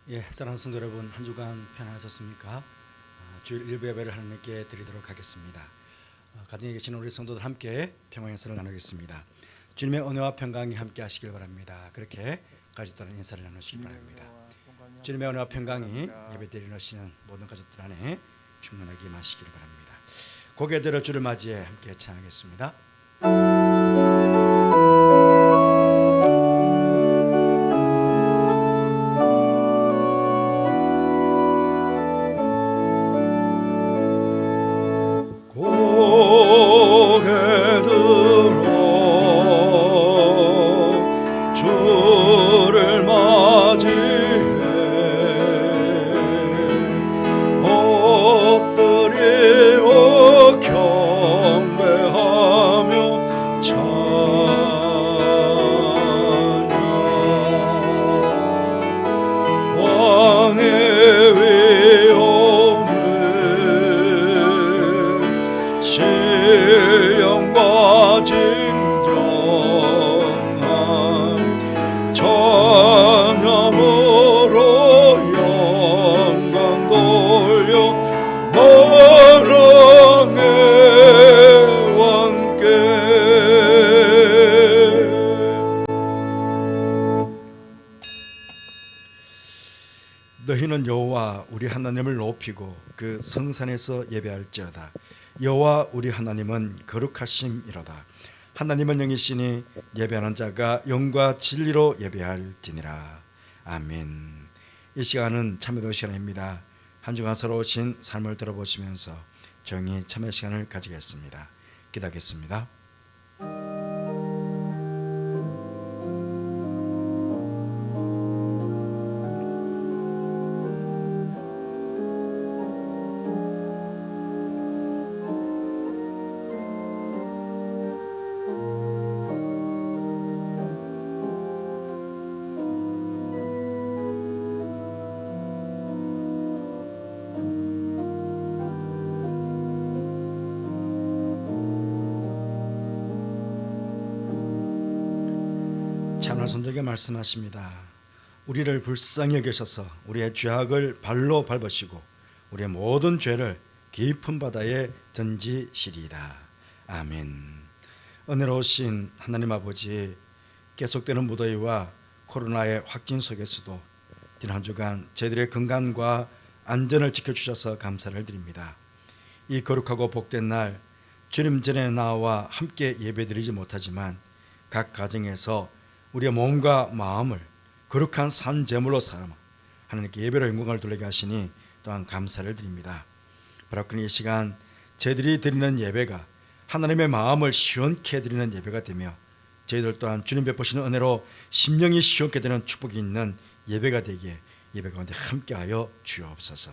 사랑하는 성도 여러분, 한 주간 편안하셨습니까? 주일 일부 예배를 하나님께 드리도록 하겠습니다. 가정에 계신 우리 성도들 함께 평강 인사를 나누겠습니다. 주님의 은혜와 평강이 함께 하시길 바랍니다. 그렇게 가족들은 인사를 나누시기 바랍니다. 주님의 은혜와 평강이 예배드리는 오시는 모든 가족들 안에 충만하게 임하시기를 바랍니다. 고개 들어 주를 맞이해 함께 찬양하겠습니다. 너희는 여호와 우리 하나님을 높이고 그 성산에서 예배할지어다. 여호와 우리 하나님은 거룩하심이로다. 하나님은 영이시니 예배하는 자가 영과 진리로 예배할지니라. 아멘. 이 시간은 참회도 시간입니다. 한 주간 서러우신 삶을 들어보시면서 조용히 참회 시간을 가지겠습니다. 기도하겠습니다. 참나 선생님께 말씀하십니다. 우리를 불쌍히 여기셔서 우리의 죄악을 발로 밟으시고 우리의 모든 죄를 깊은 바다에 던지시리이다. 아멘. 은혜로우신 하나님 아버지, 계속되는 무더위와 코로나의 확진 속에서도 지난 한 주간 저희들의 건강과 안전을 지켜주셔서 감사를 드립니다. 이 거룩하고 복된 날 주님 전에 나와 함께 예배드리지 못하지만 각 가정에서 우리의 몸과 마음을 거룩한 산 제물로 삼아 하나님께 예배로 영광을 돌리게 하시니 또한 감사를 드립니다. 바로 이 시간 저희들이 드리는 예배가 하나님의 마음을 시원케 드리는 예배가 되며 저희들 또한 주님 베푸시는 은혜로 심령이 시원케 되는 축복이 있는 예배가 되기에 예배 가운데 함께하여 주옵소서.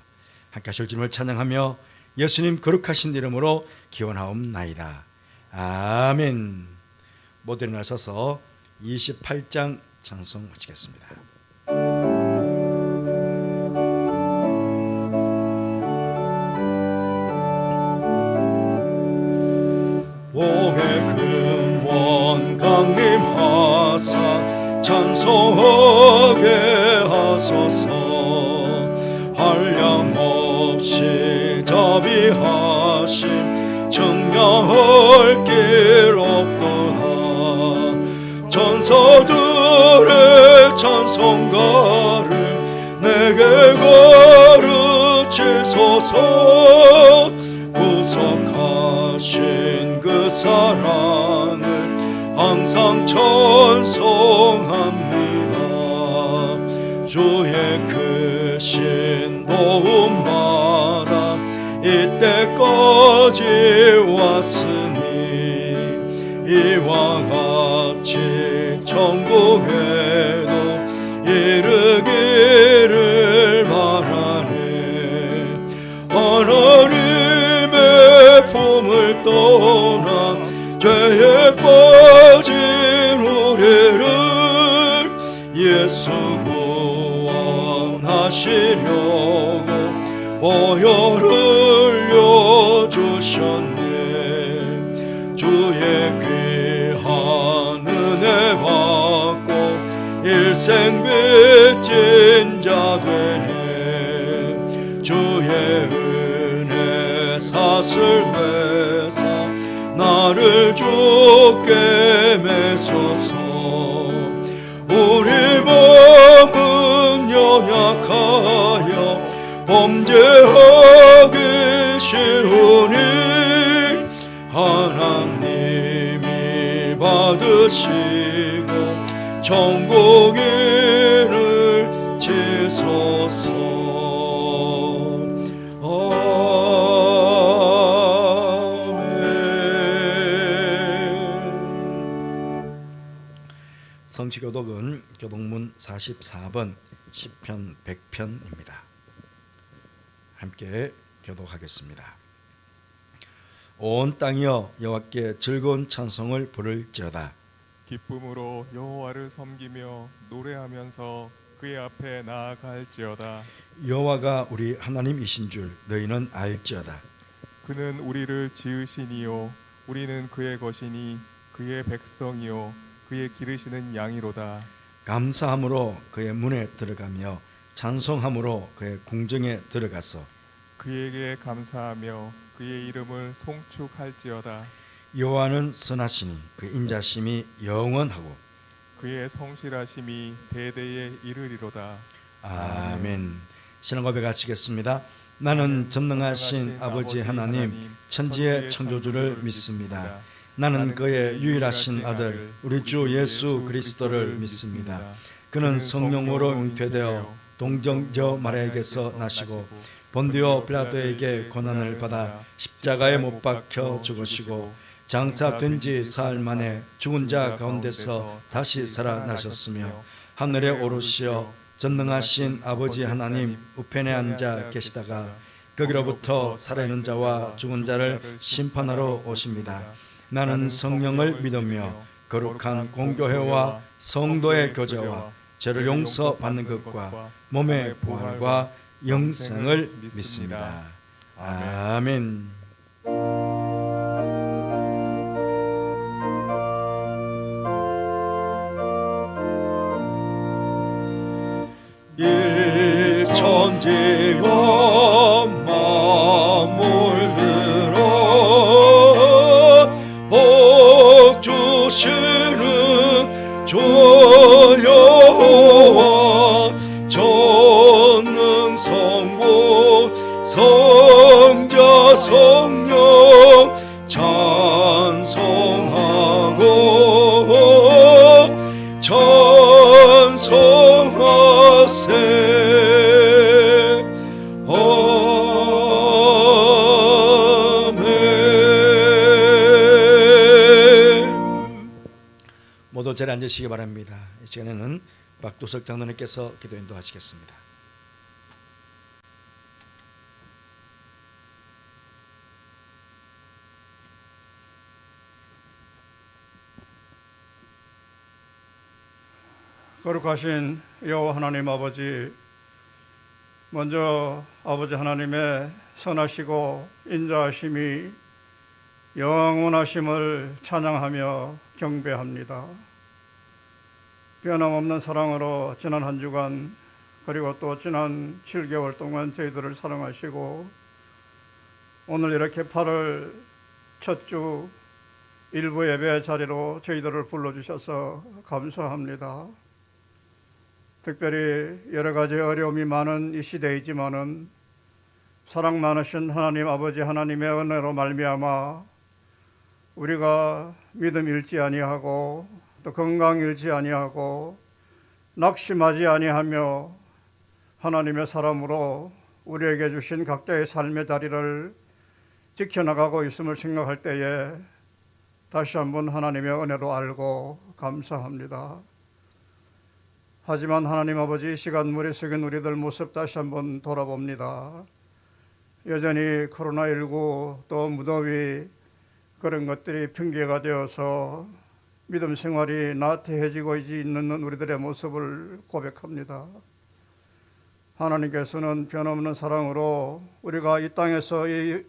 함께 하실 주님을 찬양하며 예수님 거룩하신 이름으로 기원하옵나이다. 아멘. 모두 일어나셔서 28장 찬송 마치겠습니다. 복의 근원 강림하사 찬송하게 하소서. 한량없이 자비하심 청량할 길 없도다. 천사들의 찬송가를 내게 가르치소서. 구속하신 그 사랑을 항상 찬송합니다. 주의 크신 도움마다 이때까지 왔으니 이와 같이 천국에도 이르기를 바라네. 하나님의 품을 떠나 죄에 빠진 우리를 예수 구원하시려고 보혈을 흘려주셨네. 주의 귀한 은혜 받고 일생 빚진 자 자 되네. 주의 은혜 사슬 회사 나를 주께 메소서. 우리 몸은 연약하여 범죄하기 쉬우니 하나님이 받으시고 천국인을 지소서. 성취교독은 교독문 44번 시편 100편입니다. 함께 교독하겠습니다. 온 땅이여 여호와께 즐거운 찬송을 부를지어다. 기쁨으로 여호와를 섬기며 노래하면서 그의 앞에 나아갈지어다. 여호와가 우리 하나님이신 줄 너희는 알지어다. 그는 우리를 지으시니요 우리는 그의 것이니 그의 백성이요 그의 기르시는 양이로다. 감사함으로 그의 문에 들어가며 찬송함으로 그의 궁정에 들어가서 그에게 감사하며 그의 이름을 송축할지어다. 여호와는 선하시니 그 인자심이 영원하고 그의 성실하심이 대대에 이르리로다. 아멘. 신앙 고백하시겠습니다. 나는 전능하신 아버지 하나님 천지의 창조주를 믿습니다. 나는 그의 유일하신 아들 우리 주 예수 그리스도를 믿습니다. 그는 성령으로 잉태되어 동정저 마리아에게서 나시고 본디오 빌라도에게 고난을 받아 십자가에 못 박혀 죽으시고 장사된 지 사흘 만에 죽은 자 가운데서 다시 살아나셨으며 하늘에 오르시어 전능하신 아버지 하나님 우편에 앉아 계시다가 거기로부터 살아있는 자와 죽은 자를 심판하러 오십니다. 나는 성령을 믿으며 거룩한 공교회와 성도의 교제와 죄를 용서받는 것과 몸의 부활과 영생을 믿습니다. 아멘. 이 천지가 만물들어 복 주시는 주 여호와 전능 성부 성자 성령 찬송하고 찬송하세. 모두 자리에 앉으시기 바랍니다. 이 시간에는 박도석 장로님께서 기도 인도하시겠습니다. 거룩하신 여호와 하나님 아버지, 먼저 아버지 하나님의 선하시고 인자하심이 영원하심을 찬양하며 경배합니다. 변함없는 사랑으로 지난 한 주간 그리고 또 지난 7개월 동안 저희들을 사랑하시고 오늘 이렇게 8월 첫 주 일부 예배 자리로 저희들을 불러주셔서 감사합니다. 특별히 여러 가지 어려움이 많은 이 시대이지만은 사랑 많으신 하나님 아버지 하나님의 은혜로 말미암아 우리가 믿음 잃지 아니하고 또 건강 잃지 아니하고 낙심하지 아니하며 하나님의 사람으로 우리에게 주신 각자의 삶의 자리를 지켜나가고 있음을 생각할 때에 다시 한번 하나님의 은혜로 알고 감사합니다. 하지만 하나님 아버지, 이 시간 머리 숙인 우리들 모습 다시 한번 돌아봅니다. 여전히 코로나19 또 무더위 그런 것들이 핑계가 되어서 믿음 생활이 나태해지고 있는 우리들의 모습을 고백합니다. 하나님께서는 변함없는 사랑으로 우리가 이 땅에서 이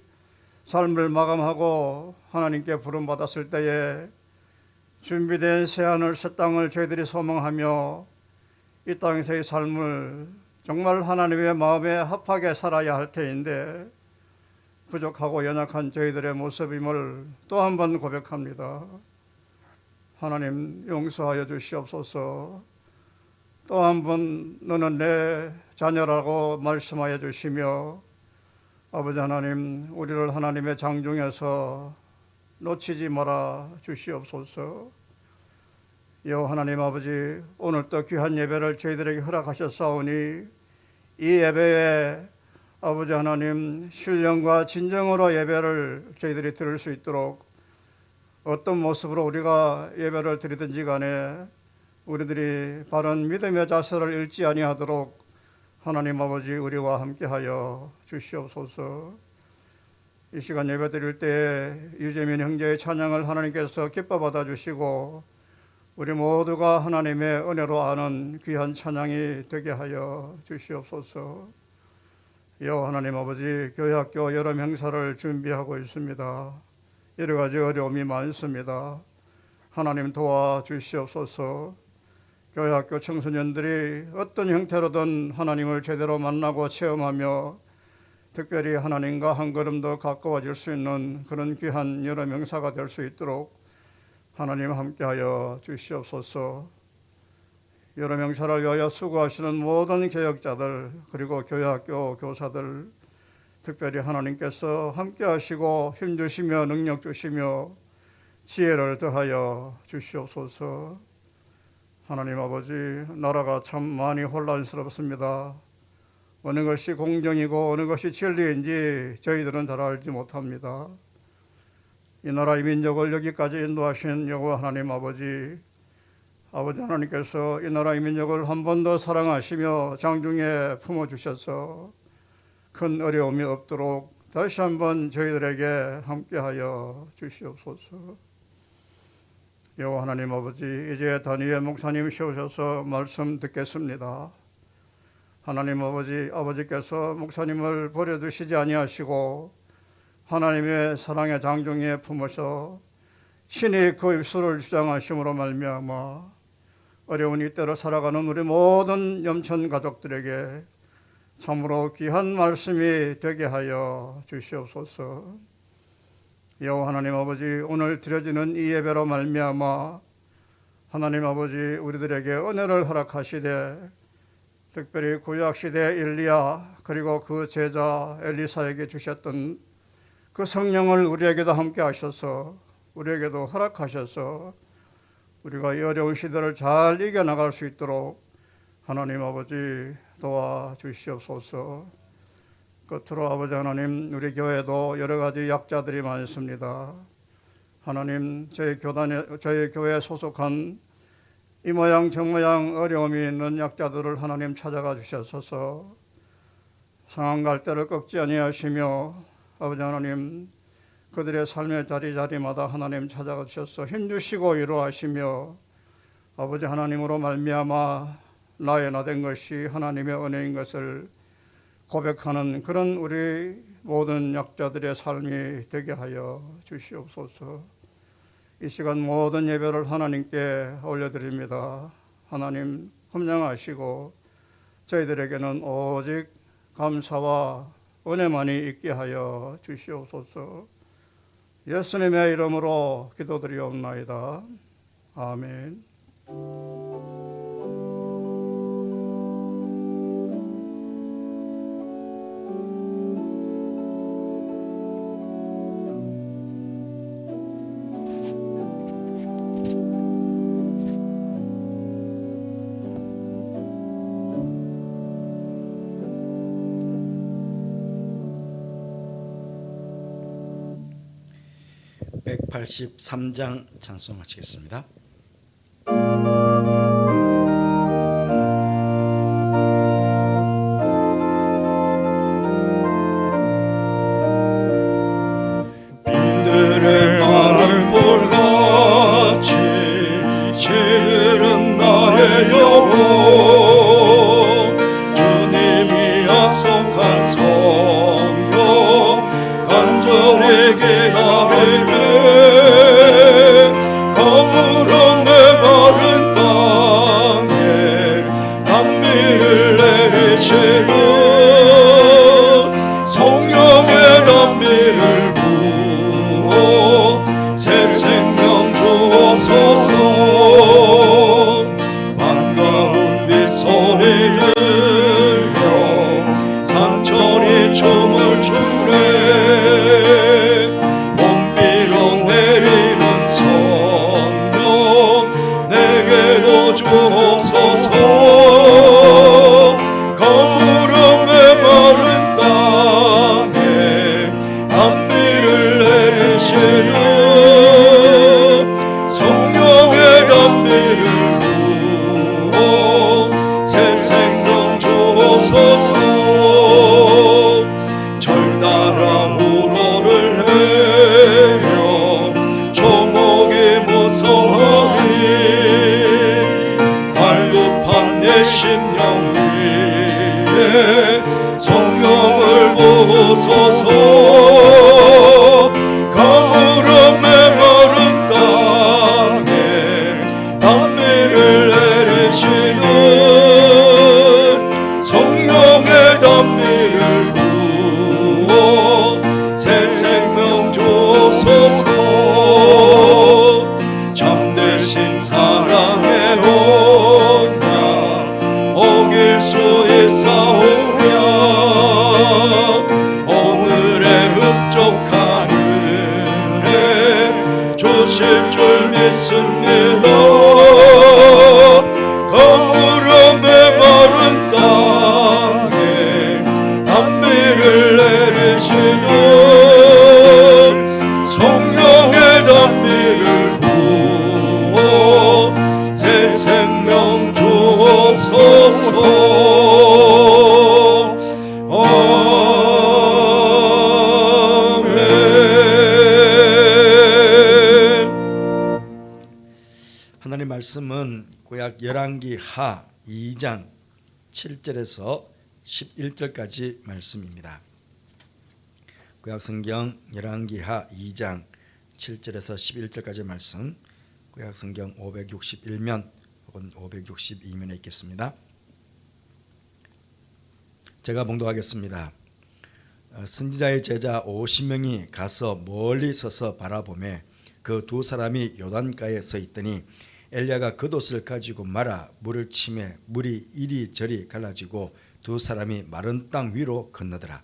삶을 마감하고 하나님께 부름받았을 때에 준비된 새하늘 새 땅을 저희들이 소망하며 이 땅에서의 삶을 정말 하나님의 마음에 합하게 살아야 할 터인데 부족하고 연약한 저희들의 모습임을 또 한 번 고백합니다. 하나님 용서하여 주시옵소서. 또 한 번 너는 내 자녀라고 말씀하여 주시며 아버지 하나님 우리를 하나님의 장중에서 놓치지 말아 주시옵소서. 여호와 하나님 아버지 오늘 또 귀한 예배를 저희들에게 허락하셨사오니 이 예배에 아버지 하나님 신령과 진정으로 예배를 저희들이 드릴 수 있도록 어떤 모습으로 우리가 예배를 드리든지 간에 우리들이 바른 믿음의 자세를 잃지 아니하도록 하나님 아버지 우리와 함께하여 주시옵소서. 이 시간 예배 드릴 때에 유재민 형제의 찬양을 하나님께서 기뻐 받아주시고 우리 모두가 하나님의 은혜로 아는 귀한 찬양이 되게 하여 주시옵소서. 여호와 하나님 아버지 교회학교 여름 행사를 준비하고 있습니다. 여러 가지 어려움이 많습니다. 하나님 도와주시옵소서. 교회학교 청소년들이 어떤 형태로든 하나님을 제대로 만나고 체험하며 특별히 하나님과 한 걸음 더 가까워질 수 있는 그런 귀한 여름 행사가 될 수 있도록 하나님 함께하여 주시옵소서. 여름 행사를 위하여 수고하시는 모든 개혁자들 그리고 교회학교 교사들 특별히 하나님께서 함께하시고 힘주시며 능력 주시며 지혜를 더하여 주시옵소서. 하나님 아버지 나라가 참 많이 혼란스럽습니다. 어느 것이 공정이고 어느 것이 진리인지 저희들은 잘 알지 못합니다. 이 나라 이 민족을 여기까지 인도하신 여호와 하나님 아버지 하나님께서 이 나라 이 민족을 한 번 더 사랑하시며 장중에 품어주셔서 큰 어려움이 없도록 다시 한번 저희들에게 함께하여 주시옵소서. 여호와 하나님 아버지 이제 단위의 목사님 세우셔서 말씀 듣겠습니다. 하나님 아버지께서 목사님을 버려두시지 아니하시고 하나님의 사랑의 장중에 품으셔 친히 그 입술을 주장하심으로 말미암아 어려운 이때로 살아가는 우리 모든 염천 가족들에게 참으로 귀한 말씀이 되게 하여 주시옵소서. 여호와 하나님 아버지 오늘 드려지는 이 예배로 말미암아 하나님 아버지 우리들에게 은혜를 허락하시되 특별히 구약시대 엘리야 그리고 그 제자 엘리사에게 주셨던 그 성령을 우리에게도 함께 하셔서 우리에게도 허락하셔서 우리가 이 어려운 시대를 잘 이겨나갈 수 있도록 하나님 아버지 도와주시옵소서. 끝으로 아버지 하나님 우리 교회도 여러 가지 약자들이 많습니다. 하나님 저희 교회에 소속한 이 모양 저 모양 어려움이 있는 약자들을 하나님 찾아가 주셔서 상한 갈대를 꺾지 아니하시며 아버지 하나님 그들의 삶의 자리마다 하나님 찾아가 주셔서 힘주시고 위로하시며 아버지 하나님으로 말미암아 나의 나 된 것이 하나님의 은혜인 것을 고백하는 그런 우리 모든 약자들의 삶이 되게 하여 주시옵소서. 이 시간 모든 예배를 하나님께 올려드립니다. 하나님 흠령하시고 저희들에게는 오직 감사와 은혜만이 있게 하여 주시옵소서. 예수님의 이름으로 기도드리옵나이다. 아멘. (183장) 찬송하시겠습니다. 빈들의 마를 볼같이 새들은 나의 영혼 주님이 약속한 성령 간절하게 나를 검으로 성령을 보소서. 가물어 메마른 땅에 단비를 내리시듯 성령의 단비를 부어 새 생명 주소서. 참되신 사랑의 언약 어길 수 있사오랴. 오늘의 흡족한 은혜 주실 줄 믿습니다. 가물어 메마른 땅에 단비를 내리시듯 성령의 단비를 부어 새 생명 주옵소서. 하나님 말씀은 구약 열왕기 하 2장 7절에서 11절까지 말씀입니다. 구약 성경 열왕기 하 2장 7절에서 11절까지 말씀, 구약 성경 561면 혹은 562면에 있겠습니다. 제가 봉독하겠습니다. 선지자의 제자 50명이 가서 멀리 서서 바라보매 그 두 사람이 요단가에 서 있더니 엘리야가 겉옷을 가지고 말아 물을 치매 물이 이리저리 갈라지고 두 사람이 마른 땅 위로 건너더라.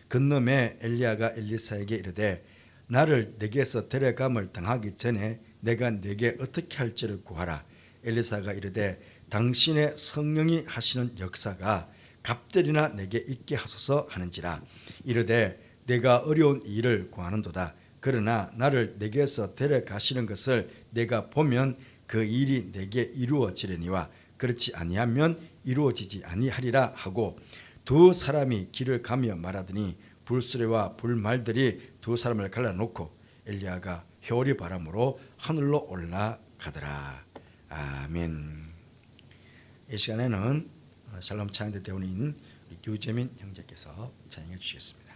건너매 엘리야가 엘리사에게 이르되 나를 내게서 데려감을 당하기 전에 내가 내게 어떻게 할지를 구하라. 엘리사가 이르되 당신의 성령이 하시는 역사가 갑절이나 내게 있게 하소서 하는지라. 이르되 내가 어려운 일을 구하는도다. 그러나 나를 내게서 데려가시는 것을 내가 보면 그 일이 내게 이루어지려니와 그렇지 아니하면 이루어지지 아니하리라 하고 두 사람이 길을 가며 말하더니 불수레와 불말들이 두 사람을 갈라놓고 엘리야가 효리 바람으로 하늘로 올라가더라. 아멘. 이 시간에는 샬롬 찬양대 대원인 유재민 형제께서 찬양해 주시겠습니다.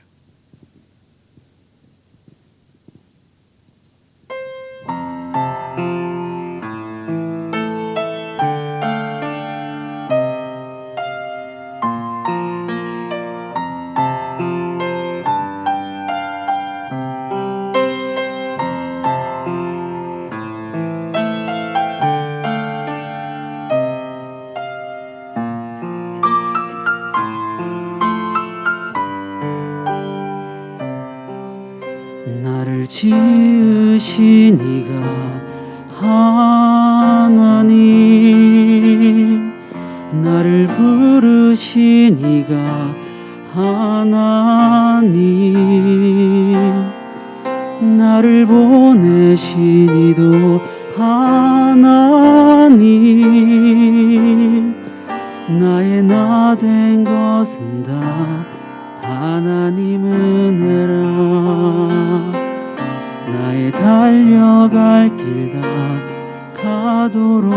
나를 지으신 이가 하나님, 나를 부르신 이가 하나님, 나를 보내신 이도 하나님, 나의 나 된 것은 다 하나님 은혜라. 나의 달려갈 길 다 가도록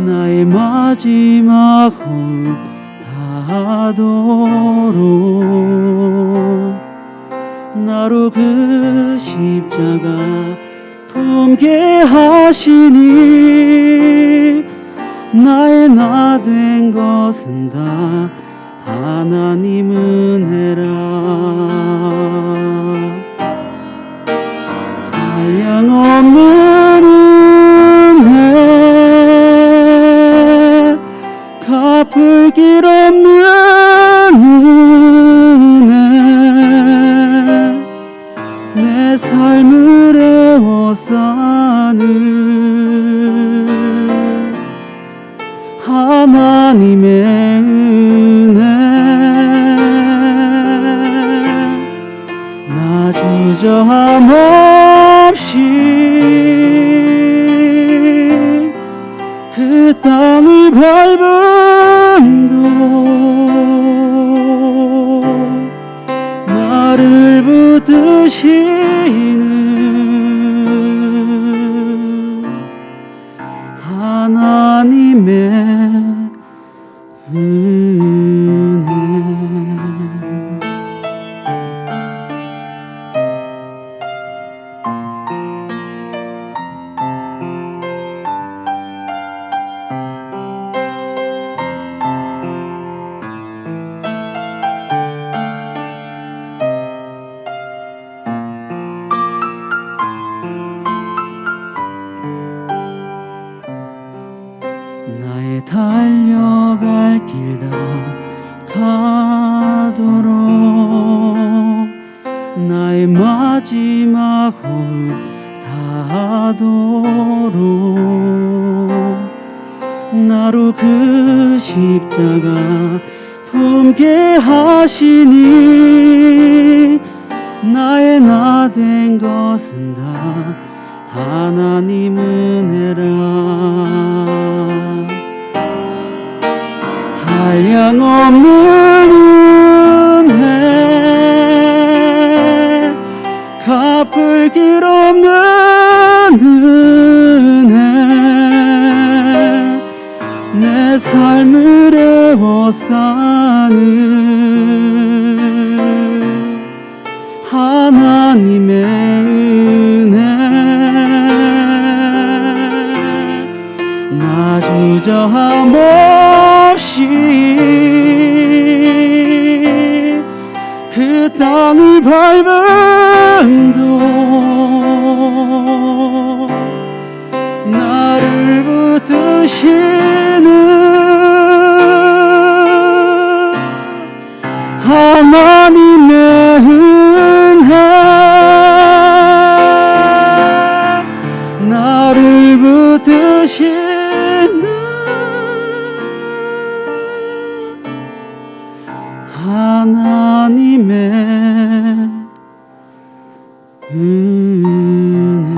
나의 마지막 호흡 다하도록 나로 그 십자가 품게 하시니 나의 나 된 것은 다 하나님 은혜라. 한량없는 은혜, 갚을 길 없는 은혜, 내 삶을 에워싸는 하나님의 은혜, 나 주저함 없이 그 땅을 밟음도 나를 붙드시는 하나님의 은혜. 나의 달려갈 길 다 가도록 나의 마지막 호흡 다하도록 나로 그 십자가 품게 하시니 나의 나 된 것은 다 하나님 은혜라. 한량없는 은혜, 갚을 길 없는 은혜, 내 삶을 에워싸는 하나님의 은혜. 나 주저함 없이 그 땅을 밟음도 나를 붙드시는 하나님의 은혜. 나를 붙드시는 하나님의 은혜.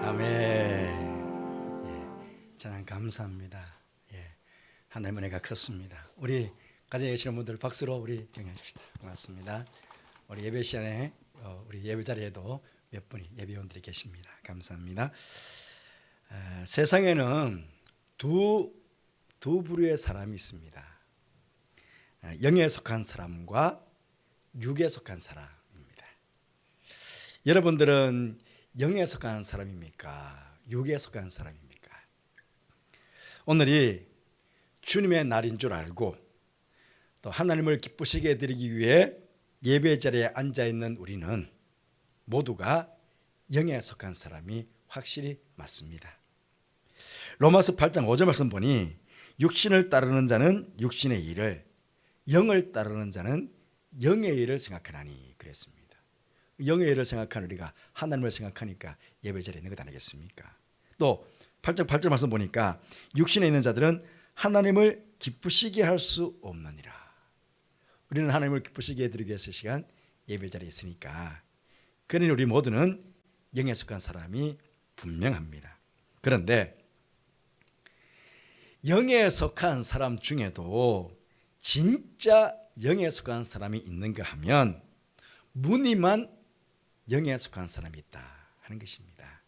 아멘. 예, 찬양 감사합니다. 예, 하나님 은혜가 컸습니다. 우리 가정에 계시는 분들 박수로 우리 경외해 줍시다. 고맙습니다. 우리 예배 시간에 우리 예배 자리에도 몇 분이 예배원들이 계십니다. 감사합니다. 세상에는 두 부류의 사람이 있습니다. 영에 속한 사람과 육에 속한 사람입니다. 여러분들은 영에 속한 사람입니까? 육에 속한 사람입니까? 오늘이 주님의 날인 줄 알고 또 하나님을 기쁘시게 해드리기 위해 예배 자리에 앉아 있는 우리는 모두가 영에 속한 사람이 확실히 맞습니다. 로마서 8장 5절 말씀 보니 육신을 따르는 자는 육신의 일을, 영을 따르는 자는 영의 일을 생각하나니 그랬습니다. 영의 일을 생각하는 우리가 하나님을 생각하니까 예배 자리에 있는 것 아니겠습니까? 또 8장 8절 말씀 보니까 육신에 있는 자들은 하나님을 기쁘시게 할 수 없느니라. 우리는 하나님을 기쁘시게 해드리기 위해서 시간 예배 자리에 있으니까, 그러니 우리 모두는 영에 속한 사람이 분명합니다. 그런데 영에 속한 사람 중에도 진짜 영에 속한 사람이 있는가 하면 무늬만 영에 속한 사람이 있다 하는 것입니다.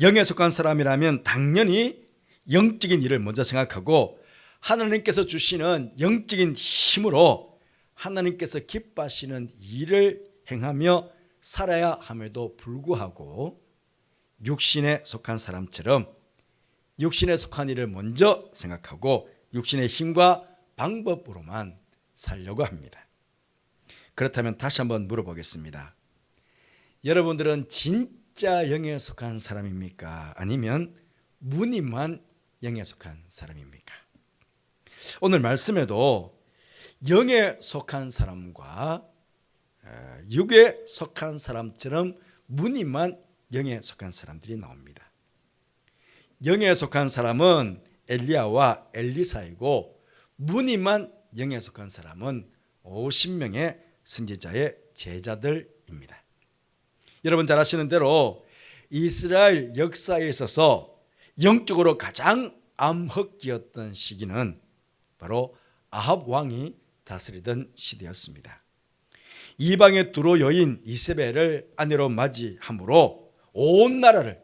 영에 속한 사람이라면 당연히 영적인 일을 먼저 생각하고 하나님께서 주시는 영적인 힘으로 하나님께서 기뻐하시는 일을 행하며 살아야 함에도 불구하고 육신에 속한 사람처럼 육신에 속한 일을 먼저 생각하고 육신의 힘과 방법으로만 살려고 합니다. 그렇다면 다시 한번 물어보겠습니다. 여러분들은 진짜 영에 속한 사람입니까? 아니면 무늬만 영에 속한 사람입니까? 오늘 말씀에도 영에 속한 사람과 육에 속한 사람처럼 무늬만 영에 속한 사람들이 나옵니다. 영에 속한 사람은 엘리야와 엘리사이고 무늬만 영에 속한 사람은 50명의 선지자의 제자들입니다. 여러분 잘 아시는 대로 이스라엘 역사에 있어서 영적으로 가장 암흑기였던 시기는 바로 아합 왕이 다스리던 시대였습니다. 이방의 두로 여인 이세벨을 아내로 맞이함으로 온 나라를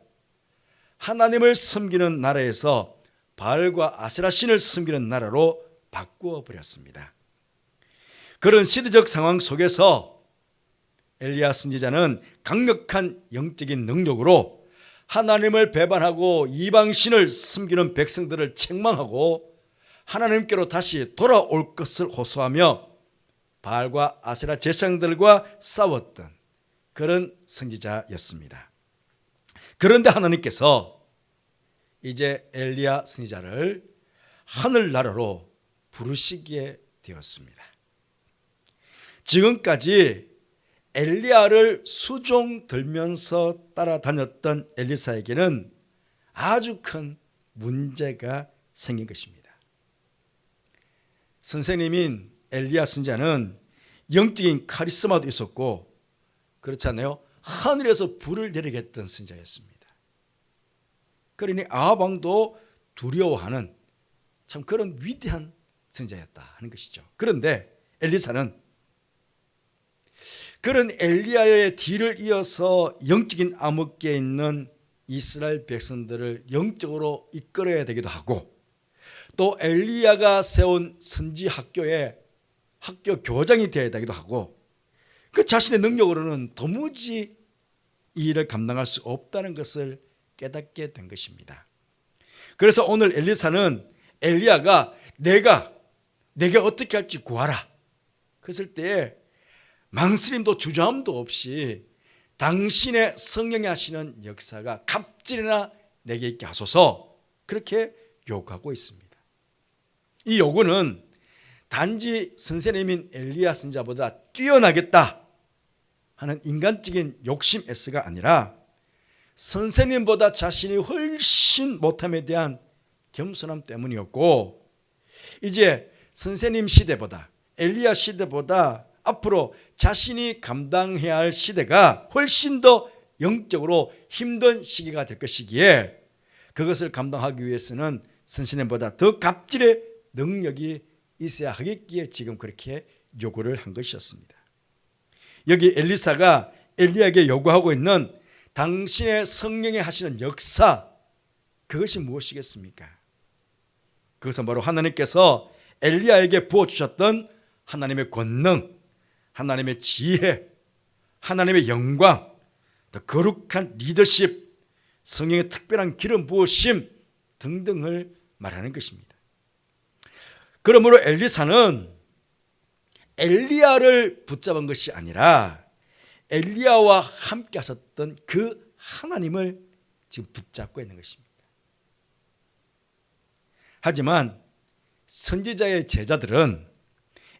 하나님을 섬기는 나라에서 바알과 아세라 신을 섬기는 나라로 바꾸어 버렸습니다. 그런 시대적 상황 속에서 엘리야 선지자는 강력한 영적인 능력으로 하나님을 배반하고 이방신을 섬기는 백성들을 책망하고 하나님께로 다시 돌아올 것을 호소하며 바알과 아세라 제사장들과 싸웠던 그런 선지자였습니다. 그런데 하나님께서 이제 엘리야 선지자를 하늘나라로 부르시게 되었습니다. 지금까지 엘리야를 수종 들면서 따라다녔던 엘리사에게는 아주 큰 문제가 생긴 것입니다. 선생님인 엘리야 선지자는 영적인 카리스마도 있었고 그렇잖아요. 하늘에서 불을 내리게 했던 선지자였습니다. 그러니 아합 왕도 두려워하는 참 그런 위대한 선지자였다 하는 것이죠. 그런데 엘리사는 그런 엘리야의 뒤를 이어서 영적인 암흑기에 있는 이스라엘 백성들을 영적으로 이끌어야 되기도 하고 또 엘리야가 세운 선지 학교의 학교 교장이 되어야 되기도 하고 그 자신의 능력으로는 도무지 이 일을 감당할 수 없다는 것을 깨닫게 된 것입니다. 그래서 오늘 엘리사는 엘리야가 내게 어떻게 할지 구하라 그랬을 때에 망설임도 주저함도 없이 당신의 성령이 하시는 역사가 갑질이나 내게 있게 하소서 그렇게 요구하고 있습니다. 이 요구는 단지 선생님인 엘리야 선지자보다 뛰어나겠다 하는 인간적인 욕심 S가 아니라 선생님보다 자신이 훨씬 못함에 대한 겸손함 때문이었고 이제 선생님 시대보다 엘리야 시대보다 앞으로 자신이 감당해야 할 시대가 훨씬 더 영적으로 힘든 시기가 될 것이기에 그것을 감당하기 위해서는 선생님보다 더 갑질의 능력이 있어야 하겠기에 지금 그렇게 요구를 한 것이었습니다. 여기 엘리사가 엘리야에게 요구하고 있는 당신의 성령이 하시는 역사 그것이 무엇이겠습니까? 그것은 바로 하나님께서 엘리야에게 부어주셨던 하나님의 권능, 하나님의 지혜, 하나님의 영광, 또 거룩한 리더십, 성령의 특별한 기름 부으심 등등을 말하는 것입니다. 그러므로 엘리사는 엘리야를 붙잡은 것이 아니라 엘리야와 함께 하셨던 그 하나님을 지금 붙잡고 있는 것입니다. 하지만 선지자의 제자들은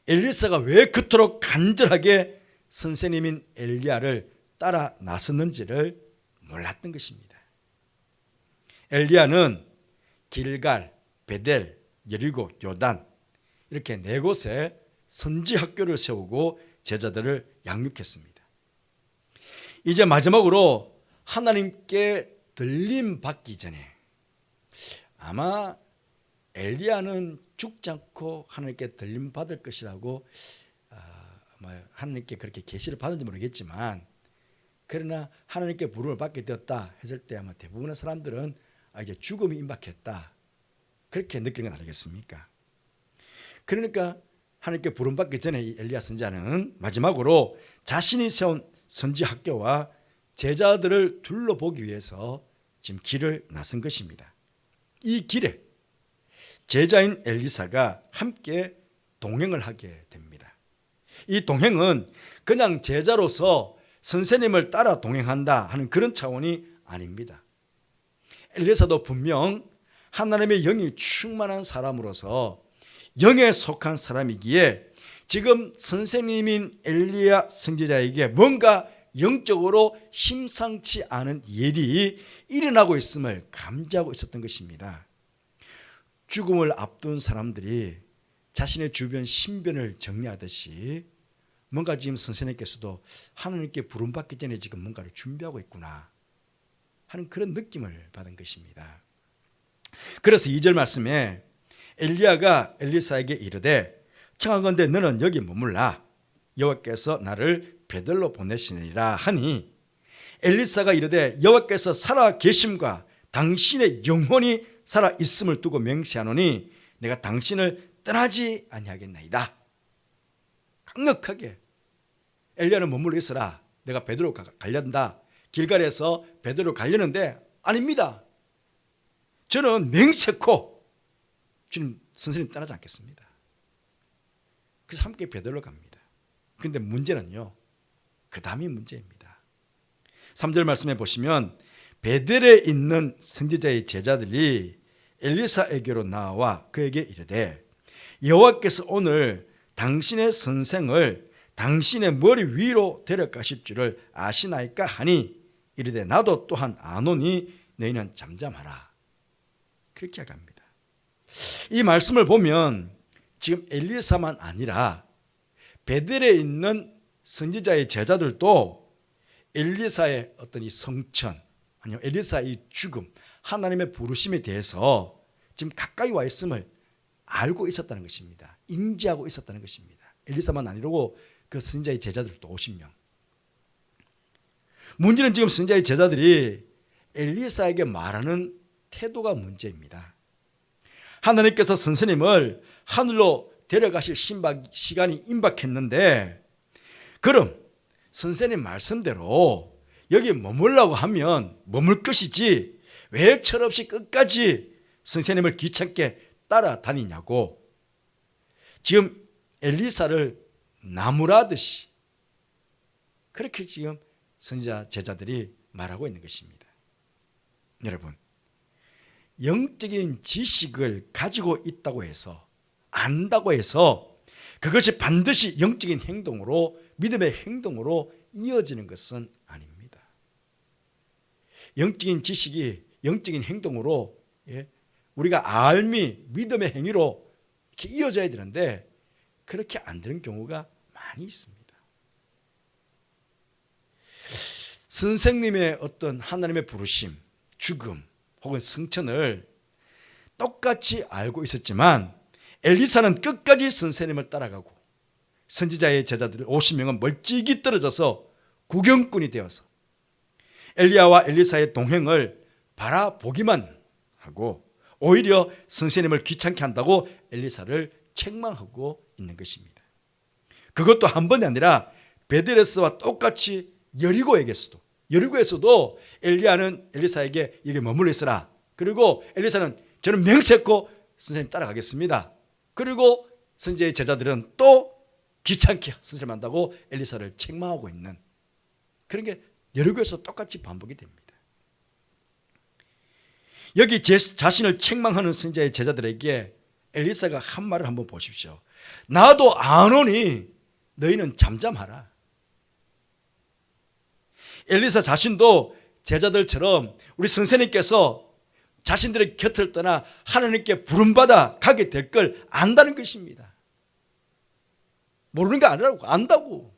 엘리사가 왜 그토록 간절하게 선생님인 엘리야를 따라 나섰는지를 몰랐던 것입니다. 엘리야는 길갈, 베델, 여리고, 요단 이렇게 네 곳에 선지 학교를 세우고 제자들을 양육했습니다. 이제 마지막으로 하나님께 들림 받기 전에 아마 엘리야는 죽지 않고 하나님께 들림 받을 것이라고 하나님께 그렇게 계시를 받은지 모르겠지만 그러나 하나님께 부름을 받게 되었다 했을 때 아마 대부분의 사람들은 이제 죽음이 임박했다 그렇게 느끼는 건 아니겠습니까? 그러니까 하나님께 부름받기 전에 이 엘리야 선지자는 마지막으로 자신이 세운 선지 학교와 제자들을 둘러보기 위해서 지금 길을 나선 것입니다. 이 길에 제자인 엘리사가 함께 동행을 하게 됩니다. 이 동행은 그냥 제자로서 선생님을 따라 동행한다 하는 그런 차원이 아닙니다. 엘리사도 분명 하나님의 영이 충만한 사람으로서 영에 속한 사람이기에 지금 선생님인 엘리야 선지자에게 뭔가 영적으로 심상치 않은 일이 일어나고 있음을 감지하고 있었던 것입니다. 죽음을 앞둔 사람들이 자신의 주변 신변을 정리하듯이 뭔가 지금 선생님께서도 하나님께 부름받기 전에 지금 뭔가를 준비하고 있구나 하는 그런 느낌을 받은 것입니다. 그래서 2절 말씀에 엘리야가 엘리사에게 이르되 청하건대 너는 여기 머물라 여호와께서 나를 베들로 보내시니라 하니 엘리사가 이르되 여호와께서 살아 계심과 당신의 영혼이 살아 있음을 두고 맹세하노니 내가 당신을 떠나지 아니하겠나이다. 강력하게 엘리야는 머물러 있어라. 내가 베드로 가련다. 길갈에서 베드로 가려는데 아닙니다. 저는 맹세코 주님 선생님 떠나지 않겠습니다. 그래서 함께 베드로 갑니다. 그런데 문제는요, 그 다음이 문제입니다. 3절 말씀에 보시면 베델에 있는 선지자의 제자들이 엘리사에게로 나와 그에게 이르되 여호와께서 오늘 당신의 선생을 당신의 머리 위로 데려가실 줄을 아시나이까 하니 이르되 나도 또한 아노니 너희는 잠잠하라. 그렇게 합니다. 이 말씀을 보면 지금 엘리사만 아니라 베델에 있는 선지자의 제자들도 엘리사의 어떤 이 성천 아니면 엘리사의 죽음, 하나님의 부르심에 대해서 지금 가까이 와 있음을 알고 있었다는 것입니다. 인지하고 있었다는 것입니다. 엘리사만 아니고 그 선지자의 제자들도 50명. 문제는 지금 선지자의 제자들이 엘리사에게 말하는 태도가 문제입니다. 하나님께서 선생님을 하늘로 데려가실 시간이 임박했는데 그럼 선생님 말씀대로 여기 머물라고 하면 머물 것이지 왜 철없이 끝까지 선생님을 귀찮게 따라다니냐고 지금 엘리사를 나무라듯이 그렇게 지금 선지자 제자들이 말하고 있는 것입니다. 여러분, 영적인 지식을 가지고 있다고 해서 안다고 해서 그것이 반드시 영적인 행동으로 믿음의 행동으로 이어지는 것은 아닙니다. 영적인 지식이 영적인 행동으로 우리가 알미 믿음의 행위로 이렇게 이어져야 되는데 그렇게 안 되는 경우가 많이 있습니다. 선생님의 어떤 하나님의 부르심, 죽음 혹은 승천을 똑같이 알고 있었지만 엘리사는 끝까지 선생님을 따라가고 선지자의 제자들 50명은 멀찍이 떨어져서 구경꾼이 되어서 엘리야와 엘리사의 동행을 바라보기만 하고 오히려 선생님을 귀찮게 한다고 엘리사를 책망하고 있는 것입니다. 그것도 한 번이 아니라 베델에서와 똑같이 여리고에서도 엘리야는 엘리사에게 여기 머물러 있으라. 그리고 엘리사는 저는 명세코 선생님 따라가겠습니다. 그리고 선지자의 제자들은 또 귀찮게 선생님 한다고 엘리사를 책망하고 있는 그런 게 여리고에서 똑같이 반복이 됩니다. 여기 자신을 책망하는 선지자의 제자들에게 엘리사가 한 말을 한번 보십시오. 나도 아노니 너희는 잠잠하라. 엘리사 자신도 제자들처럼 우리 선생님께서 자신들의 곁을 떠나 하나님께 부름받아 가게 될 걸 안다는 것입니다. 모르는 게 아니라고 안다고.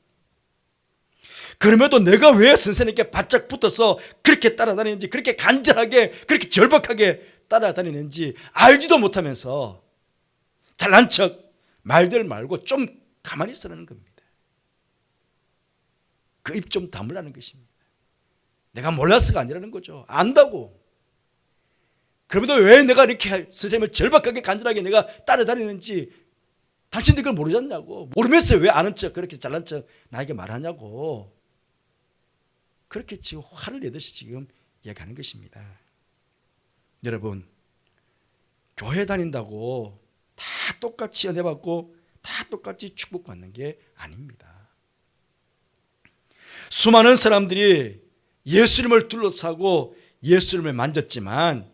그럼에도 내가 왜 선생님께 바짝 붙어서 그렇게 따라다니는지 그렇게 간절하게 그렇게 절박하게 따라다니는지 알지도 못하면서 잘난 척 말들 말고 좀 가만히 있으라는 겁니다. 그 입 좀 다물라는 것입니다. 내가 몰라서가 아니라는 거죠. 안다고. 그럼에도 왜 내가 이렇게 선생님을 절박하게 간절하게 내가 따라다니는지 당신들 그걸 모르지 않냐고. 모르면서 왜 아는 척 그렇게 잘난 척 나에게 말하냐고. 그렇게 지금 화를 내듯이 지금 얘기하는 것입니다. 여러분, 교회 다닌다고 다 똑같이 은혜 받고 다 똑같이 축복받는 게 아닙니다. 수많은 사람들이 예수님을 둘러싸고 예수님을 만졌지만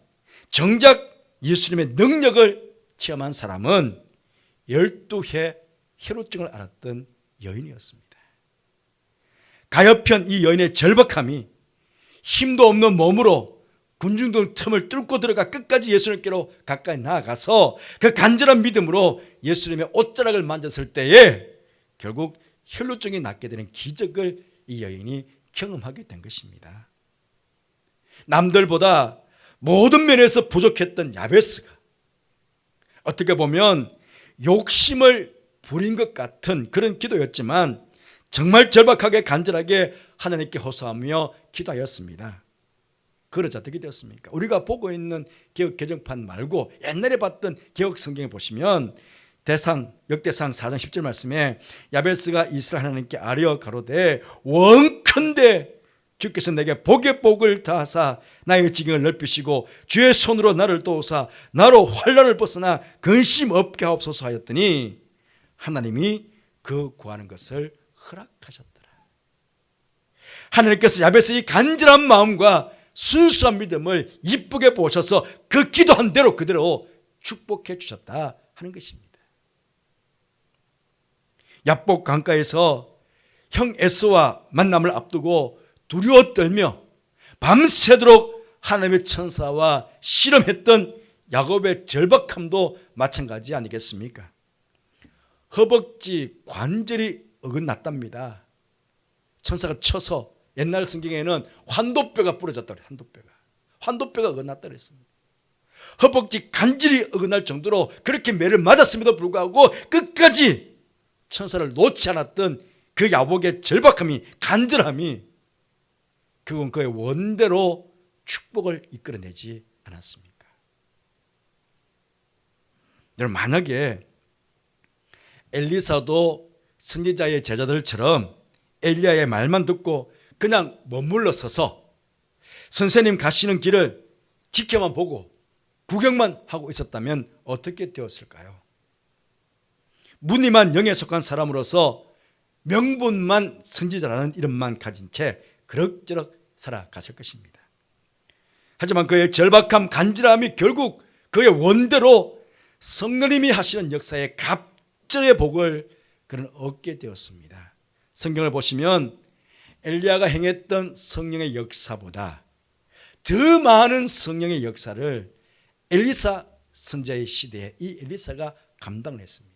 정작 예수님의 능력을 체험한 사람은 12해 혈우증을 앓았던 여인이었습니다. 가엾은 이 여인의 절박함이 힘도 없는 몸으로 군중들 틈을 뚫고 들어가 끝까지 예수님께로 가까이 나아가서 그 간절한 믿음으로 예수님의 옷자락을 만졌을 때에 결국 혈루증이 낫게 되는 기적을 이 여인이 경험하게 된 것입니다. 남들보다 모든 면에서 부족했던 야베스가 어떻게 보면 욕심을 부린 것 같은 그런 기도였지만 정말 절박하게 간절하게 하나님께 호소하며 기도하였습니다. 그러자 어떻게 되었습니까? 우리가 보고 있는 개역 개정판 말고 옛날에 봤던 개역 성경에 보시면 역대상 4장 10절 말씀에 야베스가 이스라엘 하나님께 아뢰어 가로되 원컨대 주께서 내게 복의 복을 다하사 나의 지경을 넓히시고 주의 손으로 나를 도우사 나로 환난을 벗어나 근심 없게 하옵소서 하였더니 하나님이 그 구하는 것을 허락하셨더라. 하나님께서 야베스의 간절한 마음과 순수한 믿음을 이쁘게 보셔서 그 기도한 대로 그대로 축복해 주셨다 하는 것입니다. 야복 강가에서 형 에서와 만남을 앞두고 두려워 떨며 밤새도록 하나님의 천사와 씨름했던 야곱의 절박함도 마찬가지 아니겠습니까? 허벅지 관절이 어긋났답니다. 천사가 쳐서 옛날 성경에는 환도뼈가 부러졌다 그래요. 환도뼈가 어긋났다 그랬습니다. 허벅지 관절이 어긋날 정도로 그렇게 매를 맞았음에도 불구하고 끝까지 천사를 놓지 않았던 그 야복의 절박함이, 간절함이 그건 그의 원대로 축복을 이끌어내지 않았습니까? 여러분, 만약에 엘리사도 선지자의 제자들처럼 엘리야의 말만 듣고 그냥 머물러 서서 선생님 가시는 길을 지켜만 보고 구경만 하고 있었다면 어떻게 되었을까요? 무늬만 영에 속한 사람으로서 명분만 선지자라는 이름만 가진 채 그럭저럭 살아갔을 것입니다. 하지만 그의 절박함, 간절함이 결국 그의 원대로 성령님이 하시는 역사의 갑절의 복을 그는 얻게 되었습니다. 성경을 보시면 엘리야가 행했던 성령의 역사보다 더 많은 성령의 역사를 엘리사 선지자의 시대에 이 엘리사가 감당을 했습니다.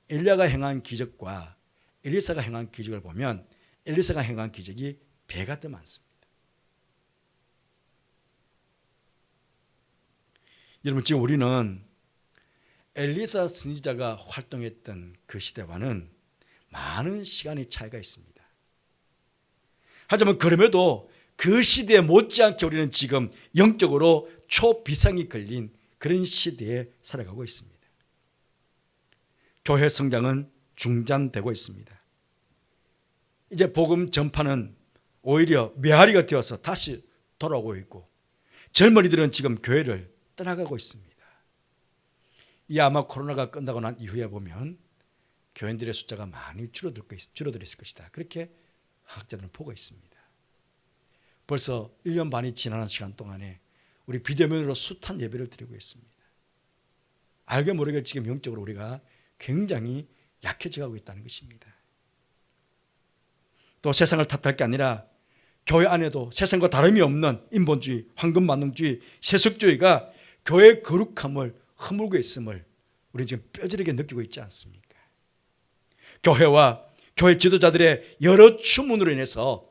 엘리야가 행한 기적과 엘리사가 행한 기적을 보면 엘리사가 행한 기적이 배가 더 많습니다. 여러분, 지금 우리는 엘리사 선지자가 활동했던 그 시대와는 많은 시간의 차이가 있습니다. 하지만 그럼에도 그 시대에 못지않게 우리는 지금 영적으로 초비상이 걸린 그런 시대에 살아가고 있습니다. 교회 성장은 중단되고 있습니다. 이제 복음 전파는 오히려 메아리가 되어서 다시 돌아오고 있고 젊은이들은 지금 교회를 떠나가고 있습니다. 이 아마 코로나가 끝나고 난 이후에 보면 교인들의 숫자가 많이 줄어들었을 것이다. 그렇게 학자들은 보고 있습니다. 벌써 1년 반이 지나는 시간 동안에 우리 비대면으로 숱한 예배를 드리고 있습니다. 알게 모르게 지금 영적으로 우리가 굉장히 약해져가고 있다는 것입니다. 또 세상을 탓할 게 아니라 교회 안에도 세상과 다름이 없는 인본주의, 황금만능주의, 세속주의가 교회의 거룩함을 허물고 있음을 우리는 지금 뼈저리게 느끼고 있지 않습니까? 교회와 교회 지도자들의 여러 추문으로 인해서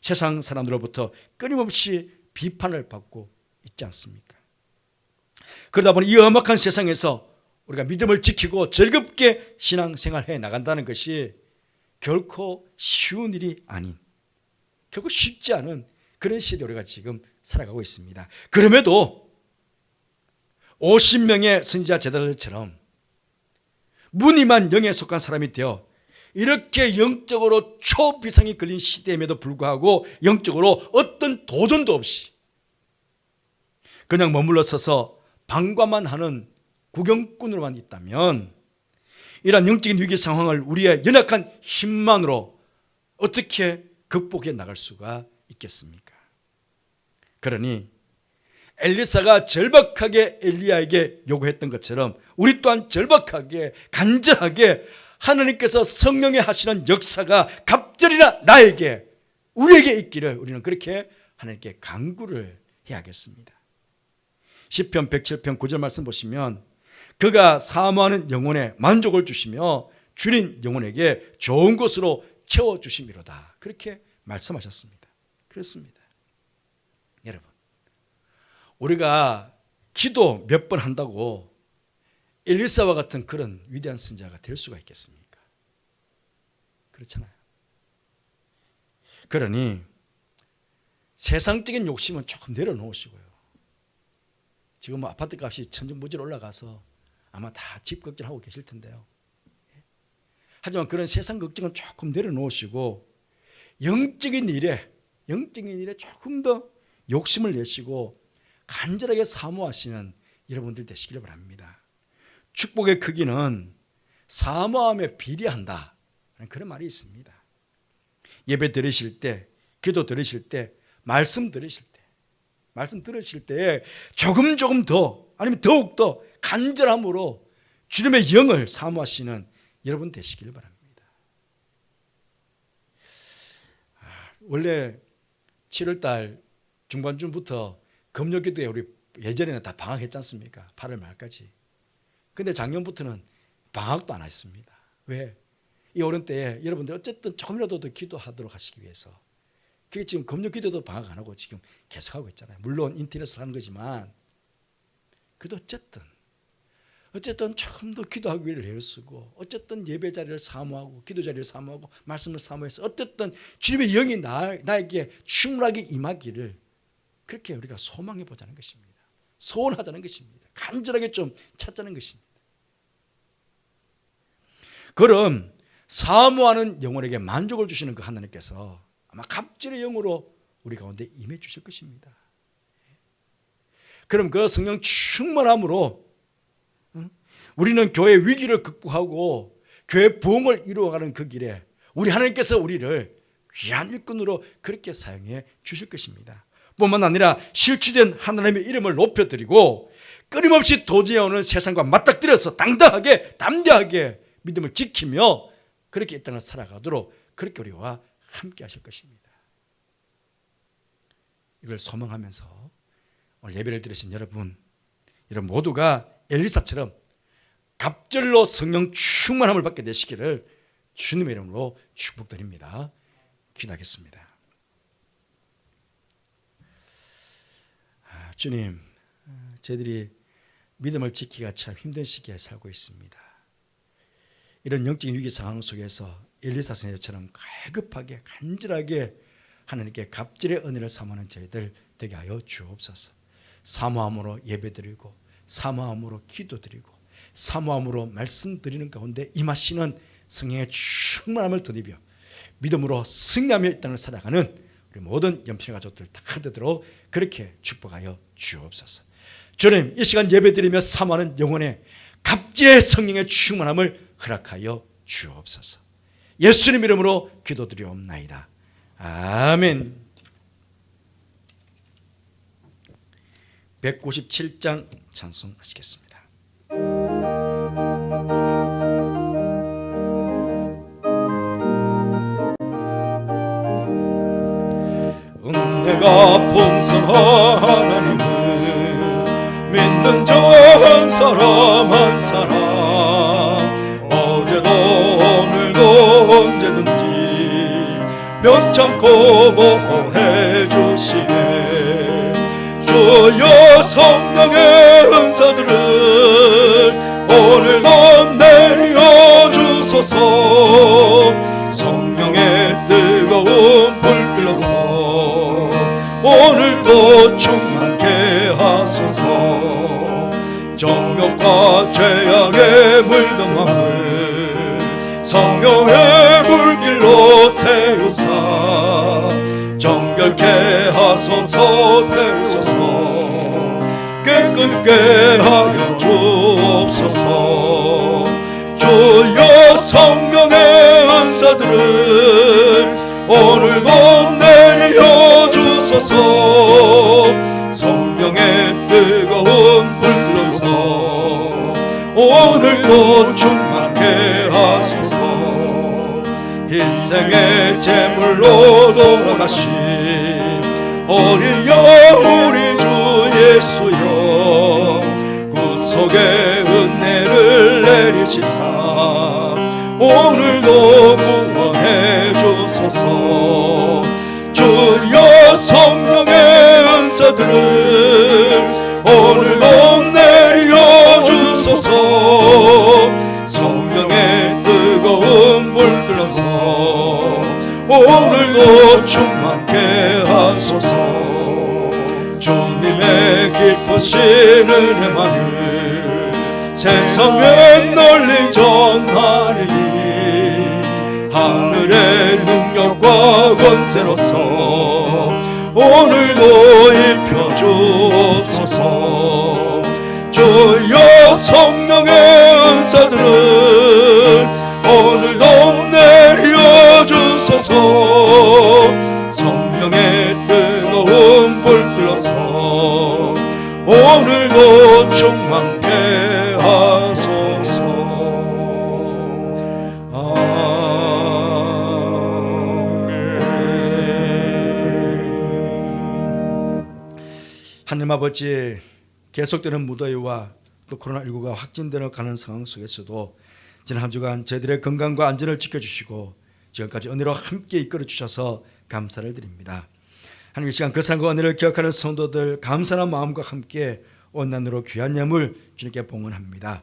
세상 사람들로부터 끊임없이 비판을 받고 있지 않습니까? 그러다 보니 이 엄악한 세상에서 우리가 믿음을 지키고 즐겁게 신앙생활해 나간다는 것이 결코 쉬운 일이 아닌, 결코 쉽지 않은 그런 시대에 우리가 지금 살아가고 있습니다. 그럼에도 50명의 선지자 제자들처럼 무늬만 영에 속한 사람이 되어 이렇게 영적으로 초비상이 걸린 시대임에도 불구하고 영적으로 어떤 도전도 없이 그냥 머물러 서서 방관만 하는 구경꾼으로만 있다면 이러한 영적인 위기 상황을 우리의 연약한 힘만으로 어떻게 극복해 나갈 수가 있겠습니까? 그러니 엘리사가 절박하게 엘리야에게 요구했던 것처럼 우리 또한 절박하게 간절하게 하나님께서 성령에 하시는 역사가 갑절이나 나에게 우리에게 있기를 우리는 그렇게 하나님께 간구를 해야겠습니다. 시편 107편 9절 말씀 보시면 그가 사모하는 영혼에 만족을 주시며 줄인 영혼에게 좋은 것으로 채워주심이로다. 그렇게 말씀하셨습니다. 그렇습니다. 여러분, 우리가 기도 몇 번 한다고 엘리사와 같은 그런 위대한 선지자가 될 수가 있겠습니까? 그렇잖아요. 그러니 세상적인 욕심은 조금 내려놓으시고요. 지금 뭐 아파트 값이 천정부지로 올라가서 아마 다 집 걱정하고 계실 텐데요. 하지만 그런 세상 걱정은 조금 내려놓으시고 영적인 일에 조금 더 욕심을 내시고 간절하게 사모하시는 여러분들 되시기를 바랍니다. 축복의 크기는 사모함에 비례한다 그런 말이 있습니다. 예배 드리실 때, 기도 드리실 때, 말씀 들으실 때 조금 더 아니면 더욱 더 간절함으로 주님의 영을 사모하시는 여러분 되시길 바랍니다. 원래 7월달 중반쯤부터 금요기도에 우리 예전에는 다 방학했지 않습니까? 8월 말까지. 근데 작년부터는 방학도 안 했습니다. 왜? 이 오는 때에 여러분들 어쨌든 조금이라도 더 기도하도록 하시기 위해서. 그게 지금 금요기도도 방학 안 하고 지금 계속하고 있잖아요. 물론 인터넷으로 하는 거지만 그래도 어쨌든 조금 더 기도하기 위해 애를 쓰고 어쨌든 예배 자리를 사모하고 기도 자리를 사모하고 말씀을 사모해서 어쨌든 주님의 영이 나에게 충분하게 임하기를 그렇게 우리가 소망해 보자는 것입니다. 소원하자는 것입니다. 간절하게 좀 찾자는 것입니다. 그럼 사모하는 영혼에게 만족을 주시는 그 하나님께서 아마 갑질의 영으로 우리 가운데 임해 주실 것입니다. 그럼 그 성령 충만함으로 우리는 교회 위기를 극복하고 교회 부흥을 이루어가는 그 길에 우리 하나님께서 우리를 귀한 일꾼으로 그렇게 사용해 주실 것입니다. 뿐만 아니라 실추된 하나님의 이름을 높여드리고 끊임없이 도전해오는 세상과 맞닥뜨려서 당당하게 담대하게 믿음을 지키며 그렇게 이 땅을 살아가도록 그렇게 우리와 함께 하실 것입니다. 이걸 소망하면서 오늘 예배를 드리신 여러분 모두가 엘리사처럼 갑절로 성령 충만함을 받게 되시기를 주님의 이름으로 축복드립니다. 기도하겠습니다. 주님, 저희들이 믿음을 지키기가 참 힘든 시기에 살고 있습니다. 이런 영적인 위기 상황 속에서 엘리사 선생처럼 갈급하게 간절하게 하나님께 갑절의 은혜를 사모하는 저희들 되게 하여 주옵소서. 사모함으로 예배드리고 사모함으로 기도드리고 사모함으로 말씀드리는 가운데 임하시는 성령의 충만함을 드리며 믿음으로 승리하며 이 땅을 살아가는 우리 모든 염치의 가족들 다 되도록 그렇게 축복하여 주옵소서. 주님, 이 시간 예배드리며 사모하는 영혼의 갑질의 성령의 충만함을 허락하여 주옵소서. 예수님 이름으로 기도드리옵나이다. 아멘. 197장 찬송하시겠습니다. 은혜가 풍성한 하나님을 믿는 자 한 사람 한 사람 어제도 오늘도 언제든지 변찮고 보호해 주시네. 주여 성령의 은사들을 오늘도 내려 주소서. 성령의 뜨거운 불 끌어서 오늘도 충만케 하소서. 정욕과 죄악에 물든 맘을 성령의 물길로 태우사 정결케 하소서. 태우소서. 깨끗게 하여 주옵소서. 주여 성령의 은사들을 오늘도 내려 주소서. 성령의 뜨거운 불 불러서 오늘도 충만케 하소서. 희생의 제물로 돌아가신 어린 양 우리 주 예수여 구속의 은혜를 내리시사 오늘도 구원해 주소서. 주여 성령의 은사들을 오늘도 내려 주소서. 성령의 뜨거운 불 끌어서 오늘도 충만케 하소서. 주님의 기쁘신 은혜만을 세상에 널리 전하리니 하늘의 능력과 권세로서 오늘도 입혀주옵소서. 주여 성령의 은사들을 오늘도 내려주소서. 성령의 뜨거운 불 끌어서 오늘도 충만케 하소서. 하나님 아버지, 계속되는 무더위와 또 코로나19가 확진되어 가는 상황 속에서도 지난 한 주간 저희들의 건강과 안전을 지켜주시고 지금까지 은혜로 함께 이끌어 주셔서 감사를 드립니다. 하나님, 이 시간 그 사랑과 은혜를 기억하는 성도들 감사한 마음과 함께 온난으로 귀한 예물 주님께 봉헌합니다.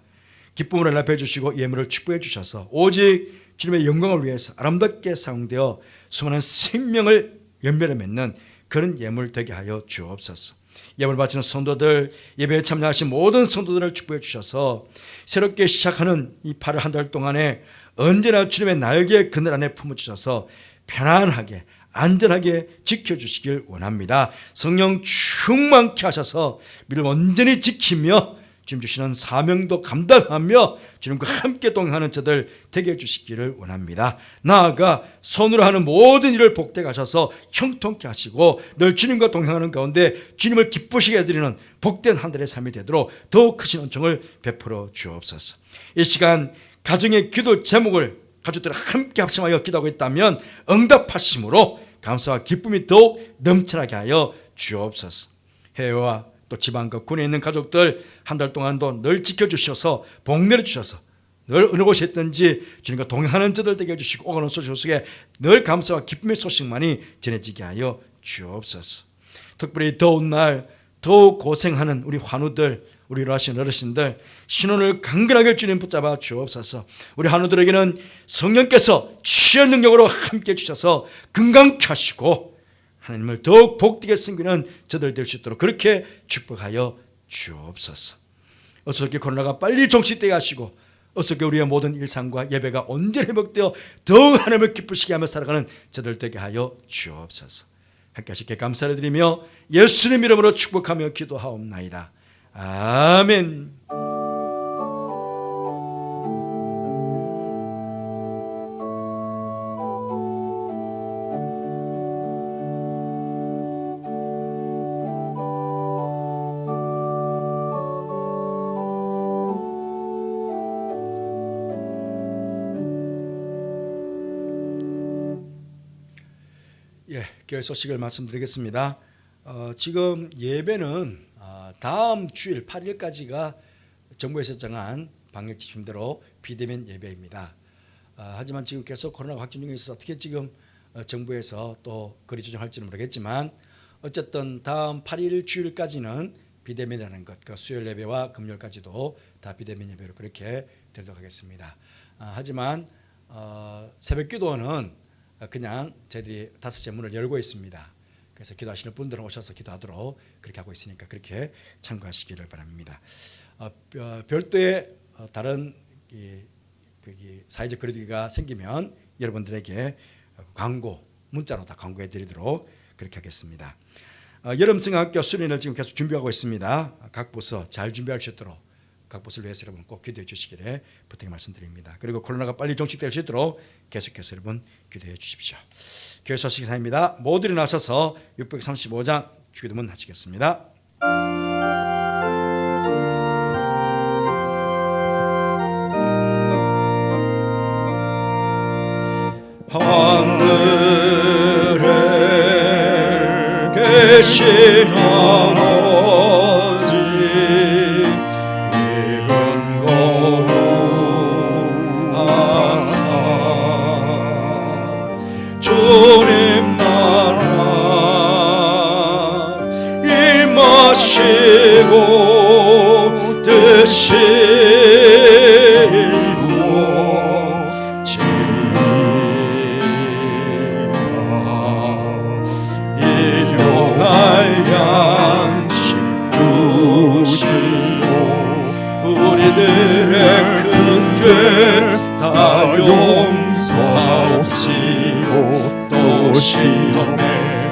기쁨을 연락해 주시고 예물을 축복해 주셔서 오직 주님의 영광을 위해서 아름답게 사용되어 수많은 생명을 연결해 맺는 그런 예물 되게 하여 주옵소서. 예물 바치는 성도들, 예배에 참여하신 모든 성도들을 축복해 주셔서 새롭게 시작하는 이 8월 한 달 동안에 언제나 주님의 날개 그늘 안에 품어주셔서 편안하게 안전하게 지켜주시길 원합니다. 성령 충만케 하셔서 믿음 온전히 지키며 주님 주시는 사명도 감당하며 주님과 함께 동행하는 저들 되게 해주시기를 원합니다. 나아가 손으로 하는 모든 일을 복되게 하셔서 형통케 하시고 늘 주님과 동행하는 가운데 주님을 기쁘시게 해드리는 복된 한 달의 삶이 되도록 더욱 크신 은총을 베풀어 주옵소서. 이 시간 가정의 기도 제목을 가족들 함께 합심하여 기도하고 있다면 응답하심으로 감사와 기쁨이 더욱 넘쳐나게 하여 주옵소서. 해외와 또 지방과 군에 있는 가족들 한 달 동안도 늘 지켜주셔서 복 내려주셔서 늘 어느 곳에 있든지 주님과 동행하는 저들 되게 해주시고 오가는 소식 속에 늘 감사와 기쁨의 소식만이 전해지게 하여 주옵소서. 특별히 더운 날 더욱 고생하는 우리 환우들, 우리 일하시는 어르신들 신원을 강건하게 주님 붙잡아 주옵소서. 우리 환우들에게는 성령께서 치유 능력으로 함께 주셔서 건강케 하시고 하나님을 더욱 복되게 섬기는 저들 될 수 있도록 그렇게 축복하여 주옵소서. 어떻게 코로나가 빨리 종식되게 하시고 어떻게 우리의 모든 일상과 예배가 온전히 회복되어 더욱 하나님을 기쁘시게 하며 살아가는 저들 되게 하여 주옵소서. 함께 하시게 감사를 드리며 예수님 이름으로 축복하며 기도하옵나이다. 아멘. 교회 소식을 말씀드리겠습니다. 지금 예배는 다음 주일 8일까지가 정부에서 정한 방역 지침대로 비대면 예배입니다. 하지만 지금 계속 코로나 확진 중에 있어서 어떻게 지금 정부에서 또 거리 조정할지는 모르겠지만 어쨌든 다음 8일 주일까지는 비대면이라는 것, 그 수요일 예배와 금요일까지도 다 비대면 예배로 그렇게 되도록 하겠습니다. 하지만 새벽 기도는 그냥 저희들이 5시에 문을 열고 있습니다. 그래서 기도하시는 분들은 오셔서 기도하도록 그렇게 하고 있으니까 그렇게 참고하시기를 바랍니다. 별도의 다른 사회적 거리두기가 생기면 여러분들에게 광고, 문자로 다 광고해 드리도록 그렇게 하겠습니다. 여름성학교 수련회를 지금 계속 준비하고 있습니다. 각 부서 잘 준비할 수 있도록 각 부서를 위해서 여러분 꼭 기도해 주시기를 부탁 말씀드립니다. 그리고 코로나가 빨리 종식될 수 있도록 계속해서 여러분 기도해 주십시오. 교회 소식 사입니다. 모두 일어나셔서 635장 주기도문 하시겠습니다. 하늘에 계신 아버지 이름 거룩하사 주님 나라 임하시고 뜻이 다 용서하옵시고 또 시험에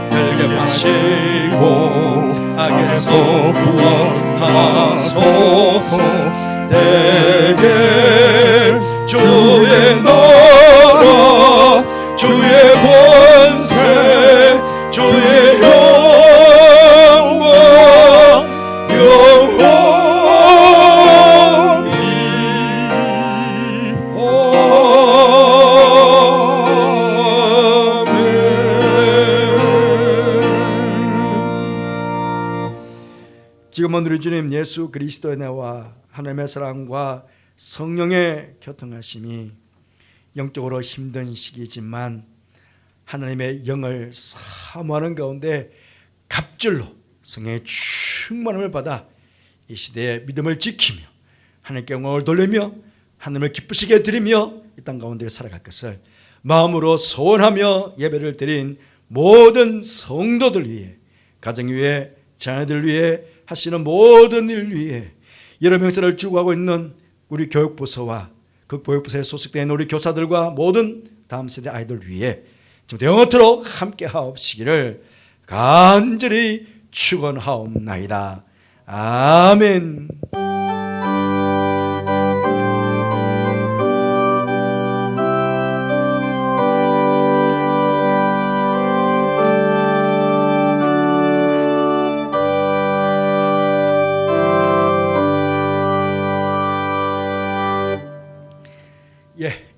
들게 마시고 악에서 구원하소서. 내게 주의 나라 주의 권세 주의 영광 영원히 아멘. 지금은 우리 주님 예수 그리스도의 은혜와 하나님의 사랑과 성령의 교통하심이 영적으로 힘든 시기지만 하나님의 영을 사모하는 가운데 갑절로 성령의 충만함을 받아 이 시대의 믿음을 지키며 하나님께 영광을 돌리며 하나님을 기쁘시게 드리며 이 땅 가운데 살아갈 것을 마음으로 소원하며 예배를 드린 모든 성도들 위해, 가정 위해, 자녀들 위해, 하시는 모든 일 위해 여러 명세를 주고하고 있는 우리 교육부서와 그 교육부서에 소속되어 있는 우리 교사들과 모든 다음 세대 아이들 위해 지금 영원토록 함께 하옵시기를 간절히 축원하옵나이다. 아멘.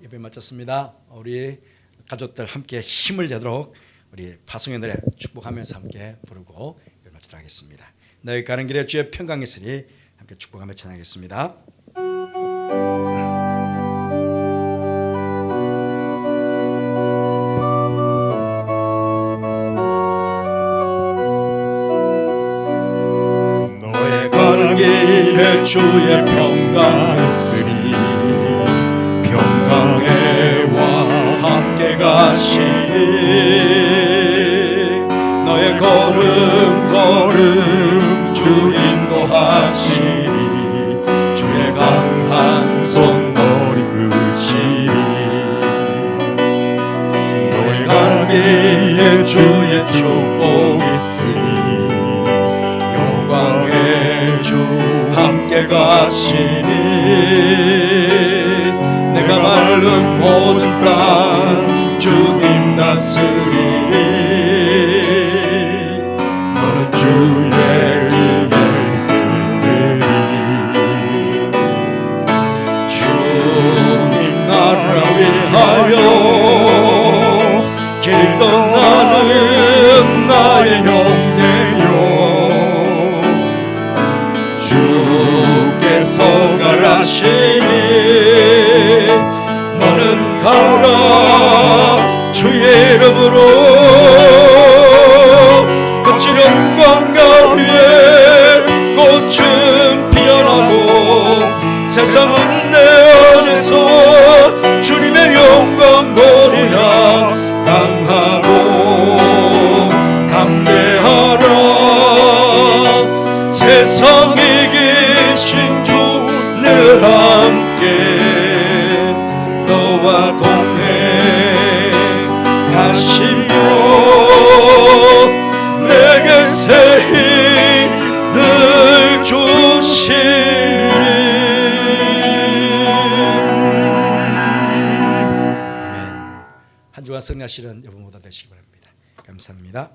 예배 마쳤습니다. 우리 가족들 함께 힘을 내도록 우리 파송의 노래 축복하면서 함께 부르고 예배 마치도록 하겠습니다. 너희 가는 길에 주의 평강이 있으리 함께 축복하며 찬양하겠습니다. 너의 가는 길에 주의 평강이 있으리 평강해와 함께 가시니 너의 걸음 주 인도하시니 주의 강한 손 너를 이끄시니 너의 가는 길에 주의 축복 있으니 영광의 주 함께 가시니 내가 마른 모든 땅 주님 다스리니 너는 주의 길을 이끌리니 주님 나라 위하여 길 떠나는 나의 형제여 주께서 가라시니 너는 가라 주의 이름으로 거칠은 광야에 꽃은 피어나고 세상은 내 안에서 주님의 영광 보리라 강하고 담대하라 세상 이기신 주 늘 함께 너와 동행하시며 내게 새 힘을 주시리. 아멘. 한 주간 승리하시는 여러분 모두 되시기 바랍니다. 감사합니다.